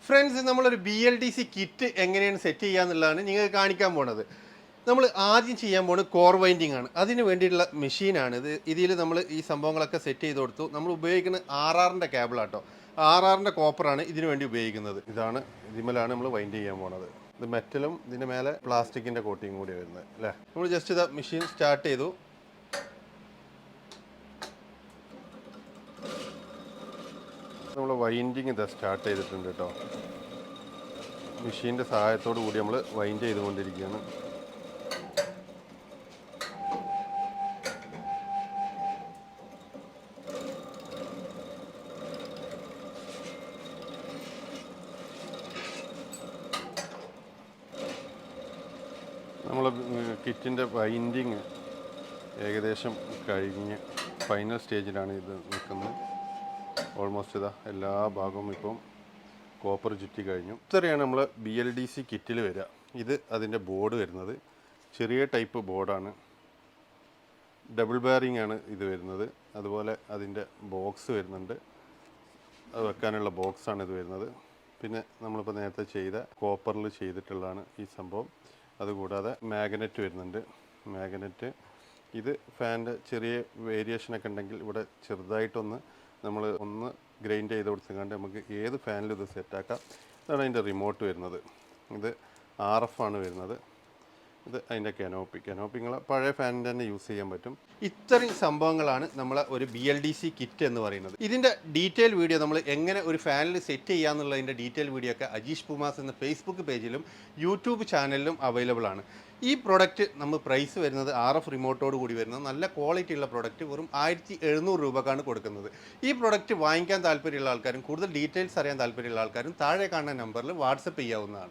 Friends, നമ്മളൊരു BLDC kit എങ്ങനെയാണ് set ചെയ്യാന്നുള്ളതാണ് നിങ്ങൾക്ക് കാണിക്കാൻ പോണത്. നമ്മൾ ആദ്യം ചെയ്യാൻ പോകുന്നത് കോർ വൈൻഡിങ് ആണ്. അതിന് വേണ്ടിയിട്ടുള്ള മെഷീനാണ് ഇത്. ഇതിൽ നമ്മൾ ഈ സംഭവങ്ങളൊക്കെ സെറ്റ് ചെയ്ത് കൊടുത്തു. നമ്മൾ ഉപയോഗിക്കുന്നത് RRൻ്റെ കേബിളാട്ടോ. RRൻ്റെ കോപ്പറാണ് ഇതിനു വേണ്ടി ഉപയോഗിക്കുന്നത്. ഇതാണ്, ഇതിമലാണ് നമ്മൾ വൈൻഡ് ചെയ്യാൻ പോണത്. ഇത് മെറ്റലും ഇതിൻ്റെ മേലെ പ്ലാസ്റ്റിക്കിൻ്റെ കോട്ടിങ് കൂടി വരുന്നത് അല്ലേ. നമ്മൾ ജസ്റ്റ് ഇതാ മെഷീൻ സ്റ്റാർട്ട് ചെയ്തു. നമ്മൾ വൈൻഡിങ് ഇതാ സ്റ്റാർട്ട് ചെയ്തിട്ടുണ്ട് കേട്ടോ. മെഷീൻ്റെ സഹായത്തോടു കൂടി നമ്മൾ വൈൻഡ് ചെയ്തുകൊണ്ടിരിക്കുകയാണ്. നമ്മൾ കിറ്റിൻ്റെ വൈൻഡിങ് ഏകദേശം കഴിഞ്ഞ് ഫൈനൽ സ്റ്റേജിലാണ് ഇത് നിൽക്കുന്നത്. ഓൾമോസ്റ്റ് ഇതാ എല്ലാ ഭാഗവും ഇപ്പം കോപ്പർ ചുറ്റി കഴിഞ്ഞു. ഇത്രയാണ് നമ്മൾ BLDC കിറ്റിൽ വരിക. ഇത് അതിൻ്റെ ബോർഡ് വരുന്നത് ചെറിയ ടൈപ്പ് ബോർഡാണ്. ഡബിൾ ബെയറിംഗ് ആണ് ഇത് വരുന്നത്. അതുപോലെ അതിൻ്റെ ബോക്സ് വരുന്നുണ്ട്, അത് വെക്കാനുള്ള ബോക്സാണ് ഇത് വരുന്നത്. പിന്നെ നമ്മളിപ്പോൾ നേരത്തെ ചെയ്ത കോപ്പറിൽ ചെയ്തിട്ടുള്ളതാണ് ഈ സംഭവം. അതുകൂടാതെ മാഗ്നറ്റ് വരുന്നുണ്ട്. മാഗ്നറ്റ് ഇത് ഫാനിൻ്റെ ചെറിയ വേരിയേഷനൊക്കെ ഉണ്ടെങ്കിൽ ഇവിടെ ചെറുതായിട്ടൊന്ന് നമ്മൾ ഒന്ന് ഗ്രൈൻഡ് ചെയ്ത് കൊടുത്തുകൊണ്ട് നമുക്ക് ഏത് ഫാനിലും ഇത് സെറ്റാക്കാം. ഇതാണ് അതിൻ്റെ റിമോട്ട് വരുന്നത്. ഇത് RF ആണ് വരുന്നത്. ഇത് അതിൻ്റെ കനോപ്പി നിങ്ങളെ പഴയ ഫാനിൻ്റെ തന്നെ യൂസ് ചെയ്യാൻ പറ്റും. ഇത്രയും സംഭവങ്ങളാണ് നമ്മളെ ഒരു BLDC കിറ്റ് എന്ന് പറയുന്നത്. ഇതിൻ്റെ ഡീറ്റെയിൽ വീഡിയോ നമ്മൾ എങ്ങനെ ഒരു ഫാനിൽ സെറ്റ് ചെയ്യാന്നുള്ളതിൻ്റെ ഡീറ്റെയിൽ വീഡിയോ ഒക്കെ അജീഷ് പൂമാസ് എന്ന ഫേസ്ബുക്ക് പേജിലും യൂട്യൂബ് ചാനലിലും അവൈലബിൾ ആണ്. ഈ പ്രൊഡക്റ്റ് നമ്മൾ പ്രൈസ് വരുന്നത് RF റിമോട്ടോട് കൂടി വരുന്നത് നല്ല ക്വാളിറ്റി ഉള്ള പ്രൊഡക്റ്റ് വെറും 1700 രൂപക്കാണ് കൊടുക്കുന്നത്. ഈ പ്രൊഡക്റ്റ് വാങ്ങിക്കാൻ താല്പര്യമുള്ള ആൾക്കാരും കൂടുതൽ ഡീറ്റെയിൽസ് അറിയാൻ താല്പര്യമുള്ള ആൾക്കാരും താഴെ കാണുന്ന നമ്പറിൽ വാട്സപ്പ് ചെയ്യാവുന്നതാണ്.